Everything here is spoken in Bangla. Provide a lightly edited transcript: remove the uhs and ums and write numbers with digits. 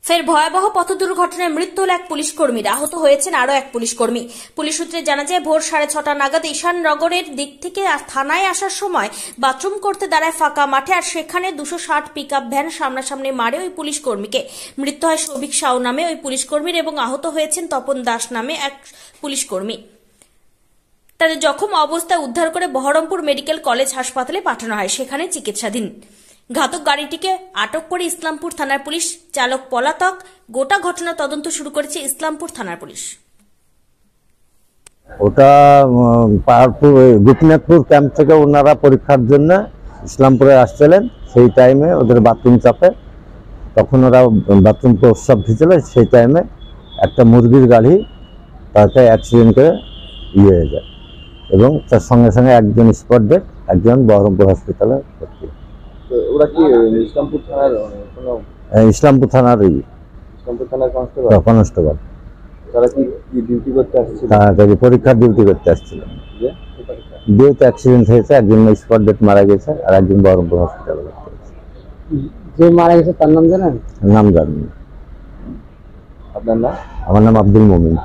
ফের ভয়াবহ পথ দুর্ঘটনায় মৃত্যু হল এক পুলিশ কর্মীর, আহত হয়েছেন আরো এক পুলিশ কর্মী। পুলিশ সূত্রে জানা যায়, ভোর 6:30 নাগাদ ঈশাননগরের দিক থেকে থানায় আসার সময় বাথরুম করতে দাঁড়ায় ফাঁকা মাঠে, আর সেখানে 260 পিকআপ ভ্যান সামনাসামনি মারে ওই পুলিশ কর্মীকে। মৃত্যু হয় সৌভিক সাউ নামে ওই পুলিশ কর্মীর এবং আহত হয়েছেন তপন দাস নামে এক পুলিশ কর্মী। তাদের জখম অবস্থায় উদ্ধার করে বহরমপুর মেডিকেল কলেজ হাসপাতালে পাঠানো হয়, সেখানে চিকিৎসাধীন। ঘাতক গাড়িটিকে আটক করে ইসলামপুর থানার পুলিশ, চালক পলাতক। গোটা ঘটনা তদন্ত শুরু করেছে ইসলামপুর থানার পুলিশ। ওটা পাহাড়পুর গোপীনাথপুর ক্যাম্প থেকে ওনারা পরীক্ষার জন্য ইসলামপুরে আসছিলেন। সেই টাইমে ওদের বাথরুম চাপে, তখন ওরা বাথরুম প্রস্রাব ভিজছিল। সেই টাইমে একটা মুরগির গাড়ি তাকে অ্যাক্সিডেন্ট করে হয়ে যায় এবং তার সঙ্গে সঙ্গে একজন স্পট ডেড, একজন বহরমপুর হসপিটালে ভর্তি। ওরা কি ইসলামপুর থানার কোনো ইসলামপুর থানার কনস্টেবল। তারা কি ডিউটি করতে আসছিল? তারা পরীক্ষার ডিউটি করতে আসছিল। ডিউটি অ্যাক্সিডেন্ট হয়েছে, একজন স্পট ডেড মারা গেছে আর একজন বহরমপুর হসপিটালে ভর্তি হয়েছে। যে মারা গেছে তার নাম জানেন? নাম জানেন? আপনার নাম? আমার নাম আব্দুল মোমিন।